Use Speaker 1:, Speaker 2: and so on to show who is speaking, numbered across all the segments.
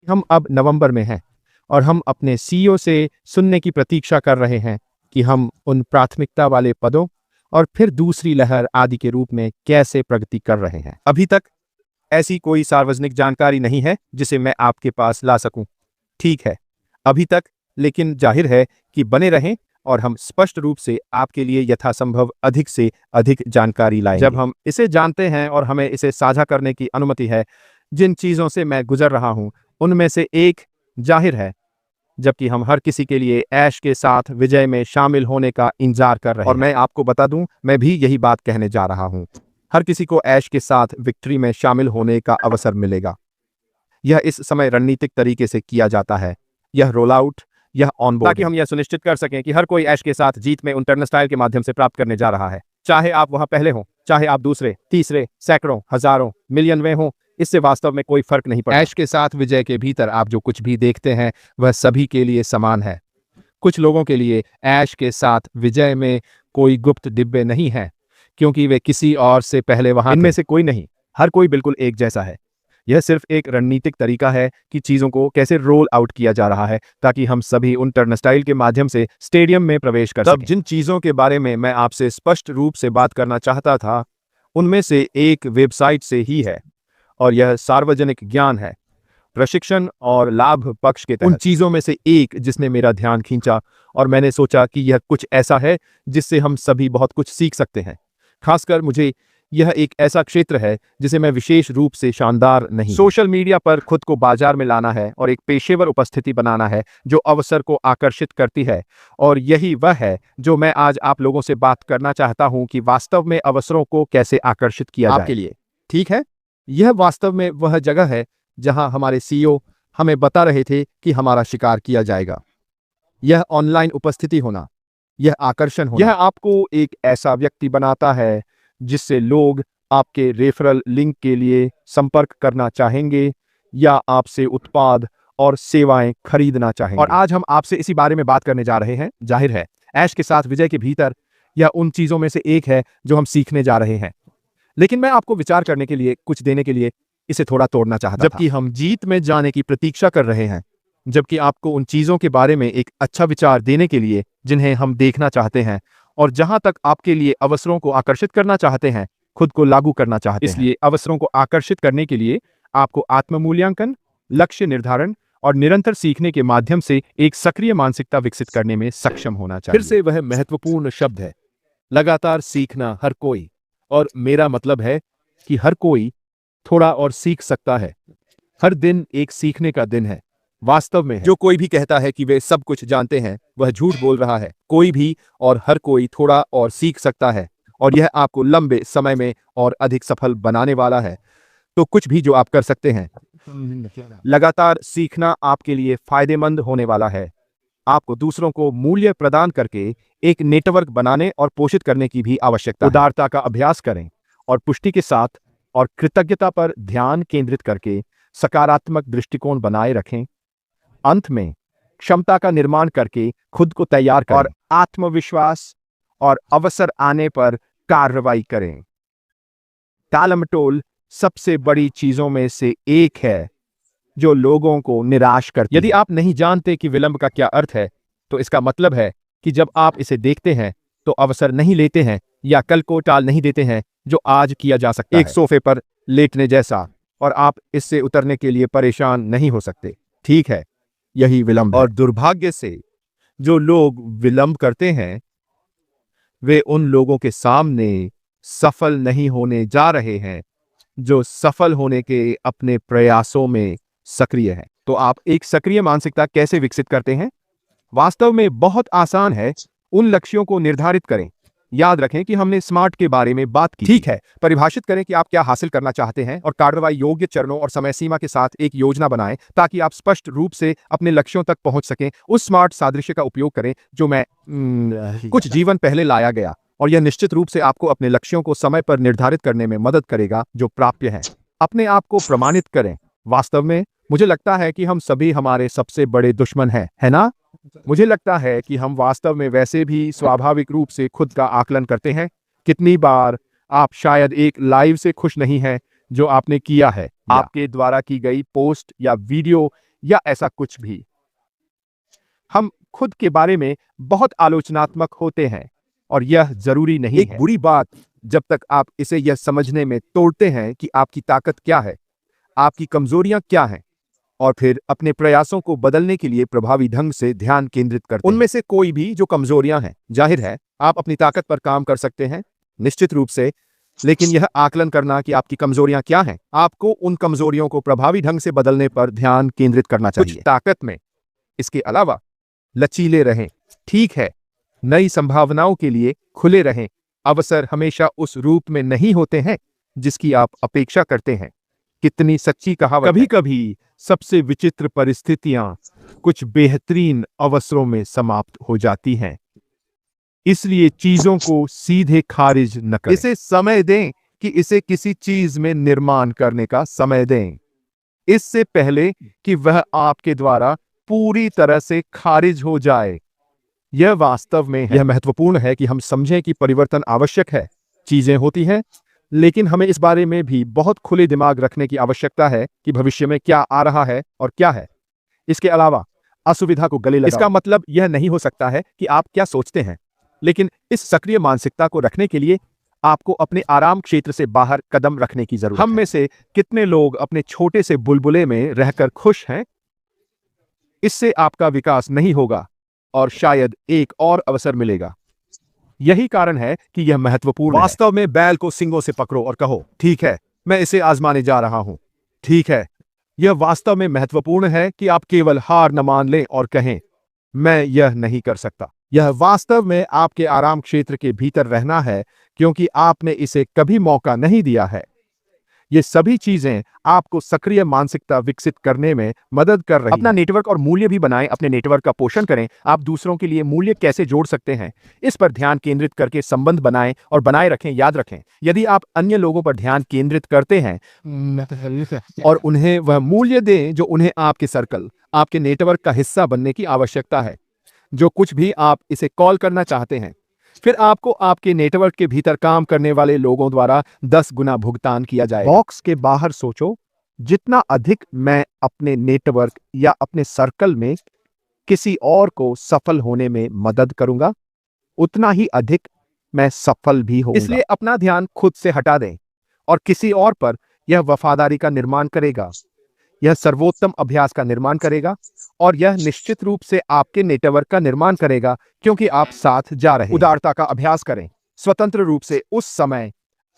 Speaker 1: हम अब नवंबर में हैं और हम अपने सीईओ से सुनने की प्रतीक्षा कर रहे हैं कि हम उन प्राथमिकता वाले पदों और फिर दूसरी लहर आदि के रूप में कैसे प्रगति कर रहे हैं। अभी तक ऐसी कोई सार्वजनिक जानकारी नहीं है जिसे मैं आपके पास ला सकूं। ठीक है, अभी तक, लेकिन जाहिर है कि बने रहें और हम स्पष्ट रूप से आपके लिए यथासंभव अधिक से अधिक जानकारी लाएंगे। जब हम इसे जानते हैं और हमें इसे साझा करने की अनुमति है, जिन चीज़ों से मैं गुजर रहा हूं उनमें से एक जाहिर है, जबकि हम हर किसी के लिए ऐश के साथ विजय में शामिल होने का इंतजार कर रहे हैं। और मैं आपको बता दूं, मैं भी यही बात कहने जा रहा हूं। हर किसी को ऐश के साथ विक्ट्री में शामिल होने का अवसर मिलेगा। यह इस समय रणनीतिक तरीके से किया जाता है, यह रोल आउट, यह ऑनबोर्ड, ताकि हम यह सुनिश्चित कर सकें कि हर कोई ऐश के साथ जीत में उन टर्नस्टाइल के माध्यम से प्राप्त करने जा रहा है। चाहे आप वहां पहले हों, चाहे आप दूसरे, तीसरे, सैकड़ों, हजारों, मिलियनवें हों, इससे वास्तव में कोई फर्क नहीं पड़ता। ऐश के साथ विजय के भीतर आप जो कुछ भी देखते हैं वह सभी के लिए समान है। कुछ लोगों के लिए ऐश के साथ विजय में कोई गुप्त डिब्बे नहीं हैं, क्योंकि वे किसी और से पहले वहां थे। इनमें से कोई नहीं, हर कोई बिल्कुल एक जैसा है। यह सिर्फ एक रणनीतिक तरीका है कि चीजों को कैसे रोल आउट किया जा रहा है, ताकि हम सभी उन टर्नस्टाइल के माध्यम से स्टेडियम में प्रवेश कर सकें। जिन चीजों के बारे में मैं आपसे स्पष्ट रूप से बात करना चाहता था, उनमें से एक वेबसाइट से ही है, और यह सार्वजनिक ज्ञान है, प्रशिक्षण और लाभ पक्ष के तहत। उन चीजों में से एक जिसने मेरा ध्यान खींचा, और मैंने सोचा कि यह कुछ ऐसा है जिससे हम सभी बहुत कुछ सीख सकते हैं। खासकर मुझे यह एक ऐसा क्षेत्र है जिसे मैं विशेष रूप से शानदार नहीं, सोशल मीडिया पर खुद को बाजार में लाना है और एक पेशेवर उपस्थिति बनाना है जो अवसर को आकर्षित करती है। और यही वह है जो मैं आज आप लोगों से बात करना चाहता हूं कि वास्तव में अवसरों को कैसे आकर्षित किया जाए आपके लिए। ठीक है, यह वास्तव में वह जगह है जहां हमारे सीईओ हमें बता रहे थे कि हमारा शिकार किया जाएगा। यह ऑनलाइन उपस्थिति होना, यह आकर्षण होना, यह आपको एक ऐसा व्यक्ति बनाता है जिससे लोग आपके रेफरल लिंक के लिए संपर्क करना चाहेंगे या आपसे उत्पाद और सेवाएं खरीदना चाहेंगे। और आज हम आपसे इसी बारे में बात करने जा रहे हैं। जाहिर है, ऐश के साथ विजय के भीतर यह उन चीजों में से एक है जो हम सीखने जा रहे हैं, लेकिन मैं आपको विचार करने के लिए, कुछ देने के लिए इसे थोड़ा तोड़ना चाहता था। जबकि हम जीत में जाने की प्रतीक्षा कर रहे हैं, जबकि आपको उन चीजों के बारे में एक अच्छा विचार देने के लिए जिन्हें हम देखना चाहते हैं, और जहां तक आपके लिए अवसरों को आकर्षित करना चाहते हैं, खुद को लागू करना चाहते हैं। इसलिए अवसरों को आकर्षित करने के लिए आपको आत्म मूल्यांकन, लक्ष्य निर्धारण और निरंतर सीखने के माध्यम से एक सक्रिय मानसिकता विकसित करने में सक्षम होना चाहिए। फिर से वह महत्वपूर्ण शब्द है, लगातार सीखना। हर कोई, और मेरा मतलब है कि हर कोई थोड़ा और सीख सकता है। हर दिन एक सीखने का दिन है। वास्तव में जो कोई भी कहता है कि वे सब कुछ जानते हैं, वह झूठ बोल रहा है। कोई भी और हर कोई थोड़ा और सीख सकता है, और यह आपको लंबे समय में और अधिक सफल बनाने वाला है। तो कुछ भी जो आप कर सकते हैं, लगातार सीखना आपके लिए फायदेमंद होने वाला है। आपको दूसरों को मूल्य प्रदान करके एक नेटवर्क बनाने और पोषित करने की भी आवश्यकता है। उदारता का अभ्यास करें और पुष्टि के साथ और कृतज्ञता पर ध्यान केंद्रित करके सकारात्मक दृष्टिकोण बनाए रखें। अंत में क्षमता का निर्माण करके खुद को तैयार करें और आत्मविश्वास और अवसर आने पर कार्रवाई करें। टालमटोल सबसे बड़ी चीजों में से एक है जो लोगों को निराश करती है। यदि आप नहीं जानते कि विलंब का क्या अर्थ है, तो इसका मतलब है कि जब आप इसे देखते हैं तो अवसर नहीं लेते हैं या कल को टाल नहीं देते हैं जो आज किया जा सकता है। एक सोफे पर लेटने जैसा, और आप इससे उतरने के लिए परेशान नहीं हो सकते। ठीक है, यही विलंब है। और दुर्भाग्य से जो लोग विलंब करते हैं, वे उन लोगों के सामने सफल नहीं होने जा रहे हैं जो सफल होने के अपने प्रयासों में सक्रिय हैं। तो आप एक सक्रिय मानसिकता कैसे विकसित करते हैं? वास्तव में बहुत आसान है। उन लक्ष्यों को निर्धारित करें। याद रखें कि हमने स्मार्ट के बारे में बात की। ठीक है, परिभाषित करें कि आप क्या हासिल करना चाहते हैं और कार्रवाई योग्य चरणों और समय सीमा के साथ एक योजना बनाएं ताकि आप स्पष्ट रूप से अपने लक्ष्यों तक पहुंच सकें। उस स्मार्ट सादृश्य का उपयोग करें जो मैं कुछ जीवन पहले लाया गया, और यह निश्चित रूप से आपको अपने लक्ष्यों को समय पर निर्धारित करने में मदद करेगा जो प्राप्य हैं। अपने आप को प्रमाणित करें। वास्तव में मुझे लगता है कि हम सभी हमारे सबसे बड़े दुश्मन हैं, है ना? मुझे लगता है कि हम वास्तव में वैसे भी स्वाभाविक रूप से खुद का आकलन करते हैं। कितनी बार आप शायद एक लाइव से खुश नहीं हैं जो आपने किया है, आपके द्वारा की गई पोस्ट या वीडियो या ऐसा कुछ भी। हम खुद के बारे में बहुत आलोचनात्मक होते हैं और यह जरूरी नहीं है। एक बुरी बात जब तक आप इसे यह समझने में तोड़ते हैं कि आपकी ताकत क्या है, आपकी कमजोरियां क्या हैं, और फिर अपने प्रयासों को बदलने के लिए प्रभावी ढंग से ध्यान केंद्रित करते हैं। उनमें से कोई भी जो कमजोरियां हैं, जाहिर है आप अपनी ताकत पर काम कर सकते हैं, निश्चित रूप से, लेकिन यह आकलन करना कि आपकी कमजोरियां क्या हैं, आपको उन कमजोरियों को प्रभावी ढंग से बदलने पर ध्यान केंद्रित करना चाहिए। कुछ ताकत में इसके अलावा लचीले रहें, ठीक है, नई संभावनाओं के लिए खुले रहें। अवसर हमेशा उस रूप में नहीं होते हैं जिसकी आप अपेक्षा करते हैं। कितनी सच्ची कहावत। कभी कभी सबसे विचित्र परिस्थितियां कुछ बेहतरीन अवसरों में समाप्त हो जाती हैं। इसलिए चीजों को सीधे खारिज न करें। इसे समय दें कि इसे किसी चीज में निर्माण करने का समय दें, इससे पहले कि वह आपके द्वारा पूरी तरह से खारिज हो जाए। यह वास्तव में यह महत्वपूर्ण है कि हम समझें कि परिवर्तन आवश्यक है। चीजें होती हैं, लेकिन हमें इस बारे में भी बहुत खुले दिमाग रखने की आवश्यकता है कि भविष्य में क्या आ रहा है और क्या है। इसके अलावा असुविधा को गले लगाओ। इसका मतलब यह नहीं हो सकता है कि आप क्या सोचते हैं, लेकिन इस सक्रिय मानसिकता को रखने के लिए आपको अपने आराम क्षेत्र से बाहर कदम रखने की जरूरत है। हम में से कितने लोग अपने छोटे से बुलबुले में रहकर खुश हैं? इससे आपका विकास नहीं होगा और शायद एक और अवसर मिलेगा। यही कारण है कि यह महत्वपूर्ण है। वास्तव में बैल को सींगों से पकड़ो और कहो, ठीक है, मैं इसे आजमाने जा रहा हूं। ठीक है, यह वास्तव में महत्वपूर्ण है कि आप केवल हार न मान लें और कहें, मैं यह नहीं कर सकता। यह वास्तव में आपके आराम क्षेत्र के भीतर रहना है, क्योंकि आपने इसे कभी मौका नहीं दिया है। ये सभी चीजें आपको सक्रिय मानसिकता विकसित करने में मदद कर रही हैं। अपना नेटवर्क और मूल्य भी बनाएं, अपने नेटवर्क का पोषण करें। आप दूसरों के लिए मूल्य कैसे जोड़ सकते हैं, इस पर ध्यान केंद्रित करके संबंध बनाएं और बनाए रखें। याद रखें, यदि आप अन्य लोगों पर ध्यान केंद्रित करते हैं और उन्हें वह मूल्य दें जो उन्हें आपके सर्कल, आपके नेटवर्क का हिस्सा बनने की आवश्यकता है, जो कुछ भी आप इसे कॉल करना चाहते हैं, फिर आपको आपके नेटवर्क के भीतर काम करने वाले लोगों द्वारा 10 गुना भुगतान किया जाएगा। बॉक्स के बाहर सोचो, जितना अधिक मैं अपने नेटवर्क या अपने सर्कल में किसी और को सफल होने में मदद करूंगा, उतना ही अधिक मैं सफल भी होऊंगा। इसलिए अपना ध्यान खुद से हटा दें और किसी और पर। यह वफादारी का निर्माण करेगा, यह सर्वोत्तम अभ्यास का निर्माण करेगा, और यह निश्चित रूप से आपके नेटवर्क का निर्माण करेगा, क्योंकि आप साथ जा रहे हैं। उदारता का अभ्यास करें, स्वतंत्र रूप से उस समय,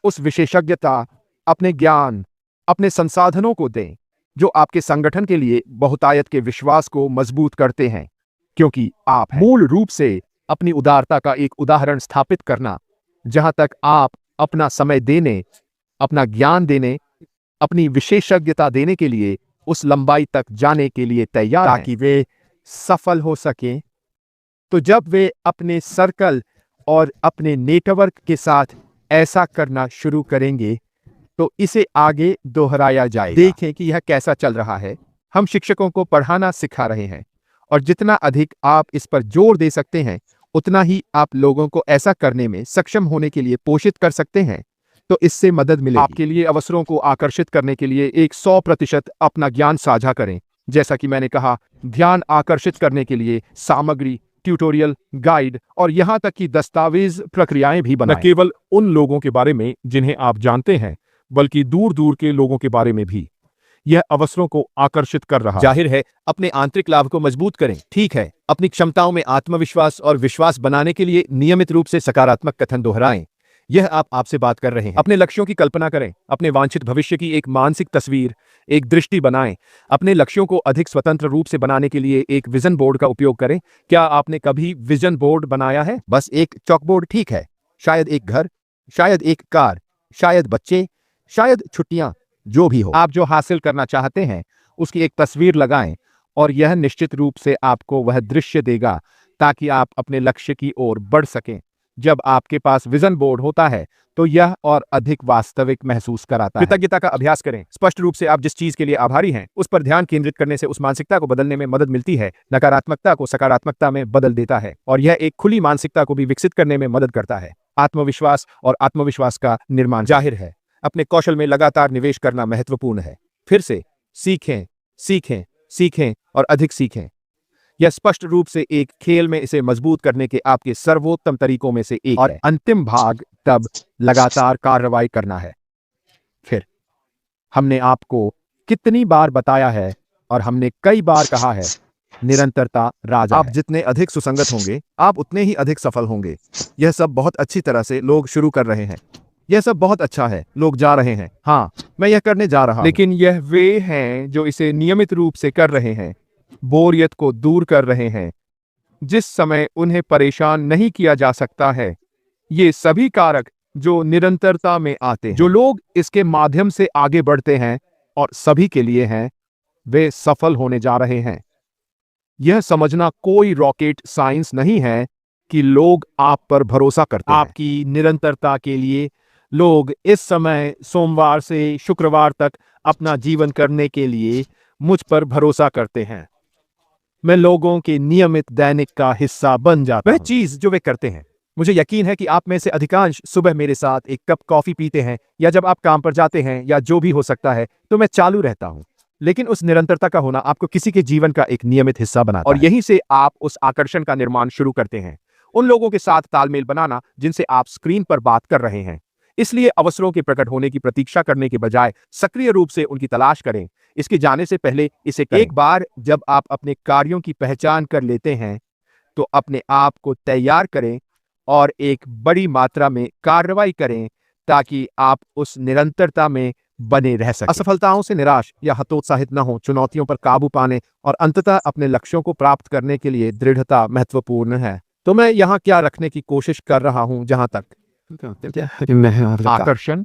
Speaker 1: उस विशेषज्ञता, अपने ज्ञान, अपने संसाधनों को दें जो आपके संगठन के लिए बहुतायत के विश्वास को मजबूत करते हैं, क्योंकि आप हैं। मूल रूप से अपनी उदारता का एक उदाहरण स्थापित करना, जहां तक आप अपना समय देने, अपना ज्ञान देने, अपनी विशेषज्ञता देने के लिए उस लंबाई तक जाने के लिए तैयार हैं, ताकि वे सफल हो सकें। तो जब वे अपने सर्कल और अपने नेटवर्क के साथ ऐसा करना शुरू करेंगे, तो इसे आगे दोहराया जाएगा। देखें कि यह कैसा चल रहा है। हम शिक्षकों को पढ़ाना सिखा रहे हैं, और जितना अधिक आप इस पर जोर दे सकते हैं, उतना ही आप लोगों को ऐसा करने में सक्षम होने के लिए पोषित कर सकते हैं। तो इससे मदद मिलेगी। आपके लिए अवसरों को आकर्षित करने के लिए 100% अपना ज्ञान साझा करें। जैसा कि मैंने कहा, ध्यान आकर्षित करने के लिए सामग्री, ट्यूटोरियल, गाइड और यहां तक कि दस्तावेज प्रक्रियाएं भी बनाएं। न केवल उन लोगों के बारे में जिन्हें आप जानते हैं, बल्कि दूर दूर के लोगों के बारे में भी। यह अवसरों को आकर्षित कर रहा है। जाहिर है, अपने आंतरिक लाभ को मजबूत करें। ठीक है, अपनी क्षमताओं में आत्मविश्वास और विश्वास बनाने के लिए नियमित रूप से सकारात्मक कथन दोहराएं। यह आप आपसे बात कर रहे हैं। अपने लक्ष्यों की कल्पना करें, अपने वांछित भविष्य की एक मानसिक तस्वीर, एक दृष्टि बनाएं। अपने लक्ष्यों को अधिक स्वतंत्र रूप से बनाने के लिए एक विजन बोर्ड का उपयोग करें। क्या आपने कभी विजन बोर्ड बनाया है? बस एक चॉकबोर्ड, ठीक है। शायद एक घर, शायद एक कार, शायद बच्चे, शायद छुट्टियां, जो भी हो। आप जो हासिल करना चाहते हैं उसकी एक तस्वीर लगाएं, और यह निश्चित रूप से आपको वह दृश्य देगा ताकि आप अपने लक्ष्य की ओर बढ़ सकें। जब आपके पास विजन बोर्ड होता है तो यह और अधिक वास्तविक महसूस कराता है। कृतज्ञता का अभ्यास करें। स्पष्ट रूप से आप जिस चीज के लिए आभारी हैं उस पर ध्यान केंद्रित करने से उस मानसिकता को बदलने में मदद मिलती है। नकारात्मकता को सकारात्मकता में बदल देता है, और यह एक खुली मानसिकता को भी विकसित करने में मदद करता है। आत्मविश्वास और आत्मविश्वास का निर्माण। जाहिर है, अपने कौशल में लगातार निवेश करना महत्वपूर्ण है। फिर से सीखें, सीखें, सीखें और अधिक सीखें। यह स्पष्ट रूप से एक खेल में इसे मजबूत करने के आपके सर्वोत्तम तरीकों में से एक है। अंतिम भाग तब लगातार कार्रवाई करना है। फिर हमने आपको कितनी बार बताया है और हमने कई बार कहा है, निरंतरता राजा
Speaker 2: आप
Speaker 1: है।
Speaker 2: जितने अधिक सुसंगत होंगे, आप उतने ही अधिक सफल होंगे। यह सब बहुत अच्छी तरह से लोग शुरू कर रहे हैं। यह सब बहुत अच्छा है, लोग जा रहे हैं। हाँ, मैं यह करने जा रहा हूं।
Speaker 1: लेकिन यह वे हैं जो इसे नियमित रूप से कर रहे हैं, बोरियत को दूर कर रहे हैं, जिस समय उन्हें परेशान नहीं किया जा सकता है। ये सभी कारक जो निरंतरता में आते हैं, जो लोग इसके माध्यम से आगे बढ़ते हैं और सभी के लिए हैं, वे सफल होने जा रहे हैं। यह समझना कोई रॉकेट साइंस नहीं है कि लोग आप पर भरोसा करते हैं। आपकी निरंतरता के लिए लोग इस समय सोमवार से शुक्रवार तक अपना जीवन करने के लिए मुझ पर भरोसा करते हैं। मैं लोगों के नियमित दैनिक का हिस्सा बन जाता हूं।
Speaker 2: वह चीज जो वे करते हैं, मुझे यकीन है कि आप में से अधिकांश सुबह मेरे साथ एक कप कॉफी पीते हैं, या जब आप काम पर जाते हैं, या जो भी हो सकता है, तो मैं चालू रहता हूं। लेकिन उस निरंतरता का होना आपको किसी के जीवन का एक नियमित हिस्सा बनाता
Speaker 1: और
Speaker 2: है।
Speaker 1: यहीं से आप उस आकर्षण का निर्माण शुरू करते हैं, उन लोगों के साथ तालमेल बनाना जिनसे आप स्क्रीन पर बात कर रहे हैं। इसलिए अवसरों के प्रकट होने की प्रतीक्षा करने के बजाय सक्रिय रूप से उनकी तलाश करें। इसके जाने से पहले इसे करें। एक बार जब आप अपने कार्यों की पहचान कर लेते हैं, तो अपने आप को तैयार करें और एक बड़ी मात्रा में कार्रवाई करें ताकि आप उस निरंतरता में बने रह सकें।
Speaker 2: असफलताओं से निराश या हतोत्साहित न हो, चुनौतियों पर काबू पाने और अंततः अपने लक्ष्यों को प्राप्त करने के लिए दृढ़ता महत्वपूर्ण है। तो मैं यहाँ क्या रखने की कोशिश कर रहा हूँ, जहां तक
Speaker 1: आकर्षण,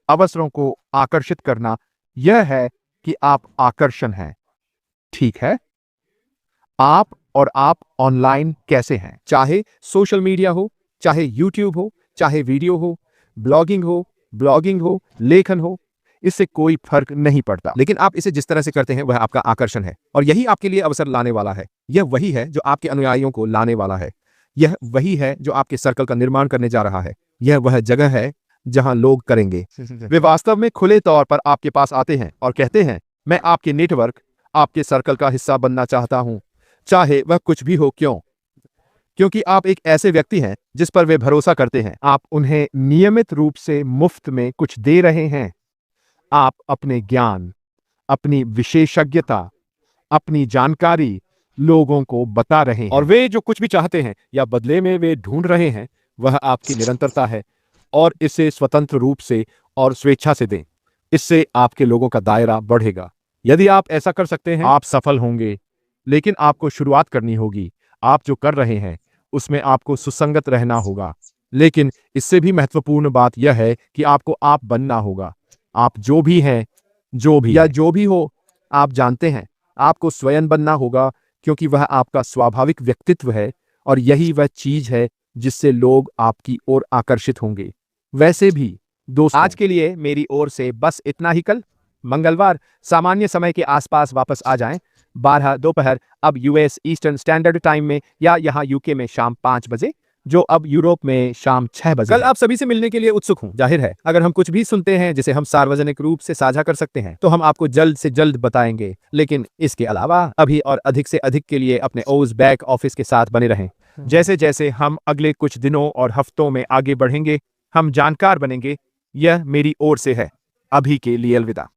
Speaker 1: अवसरों को आकर्षित करना, यह है कि आप आकर्षण हैं। ठीक है, आप और आप ऑनलाइन कैसे हैं, चाहे सोशल मीडिया हो, चाहे यूट्यूब हो, चाहे वीडियो हो, ब्लॉगिंग हो, लेखन हो, इससे कोई फर्क नहीं पड़ता।
Speaker 2: लेकिन आप इसे जिस तरह से करते हैं वह आपका आकर्षण है, और यही आपके लिए अवसर लाने वाला है। यह वही है जो आपके अनुयायियों को लाने वाला है। यह वही है जो आपके सर्कल का निर्माण करने जा रहा है। यह वह जगह है जहां लोग करेंगे। वे वास्तव में खुले तौर पर आपके पास आते हैं और कहते हैं, मैं आपके नेटवर्क, आपके सर्कल का हिस्सा बनना चाहता हूं, चाहे वह कुछ भी हो। क्यों? क्योंकि आप एक ऐसे व्यक्ति हैं जिस पर वे भरोसा करते हैं।
Speaker 1: आप उन्हें नियमित रूप से मुफ्त में कुछ दे रहे हैं। आप अपने ज्ञान, अपनी विशेषज्ञता, अपनी जानकारी लोगों को बता रहे हैं,
Speaker 2: और वे जो कुछ भी चाहते हैं या बदले में वे ढूंढ रहे हैं, वह आपकी निरंतरता है। और इसे स्वतंत्र रूप से और स्वेच्छा से दें। इससे आपके लोगों का दायरा बढ़ेगा। यदि आप ऐसा कर सकते हैं,
Speaker 1: आप सफल होंगे। लेकिन आपको शुरुआत करनी होगी। आप जो कर रहे हैं उसमें आपको सुसंगत रहना होगा। लेकिन इससे भी महत्वपूर्ण बात यह है कि आपको आप बनना होगा। आप जो भी हैं, जो भी
Speaker 2: या
Speaker 1: है,
Speaker 2: जो भी हो, आप जानते हैं, आपको स्वयं बनना होगा, क्योंकि वह आपका स्वाभाविक व्यक्तित्व है, और यही वह चीज है जिससे लोग आपकी ओर आकर्षित होंगे। वैसे भी दोस्तों,
Speaker 1: आज के लिए मेरी ओर से बस इतना ही। कल मंगलवार सामान्य समय के आसपास वापस आ जाएं, 12 दोपहर, अब यूएस ईस्टर्न स्टैंडर्ड टाइम में, या यहाँ यूके में शाम 5 बजे, जो अब यूरोप में शाम 6 बजे
Speaker 2: कल
Speaker 1: है।
Speaker 2: आप सभी से मिलने के लिए उत्सुक हूं। जाहिर है, अगर हम कुछ भी सुनते हैं जिसे हम सार्वजनिक रूप से साझा कर सकते हैं, तो हम आपको जल्द से जल्द बताएंगे। लेकिन इसके अलावा अभी और अधिक से अधिक के लिए अपने ओज बैक ऑफिस के साथ बने रहें। जैसे जैसे हम अगले कुछ दिनों और हफ्तों में आगे बढ़ेंगे, हम जानकार बनेंगे। यह मेरी ओर से है। अभी के लिए अलविदा।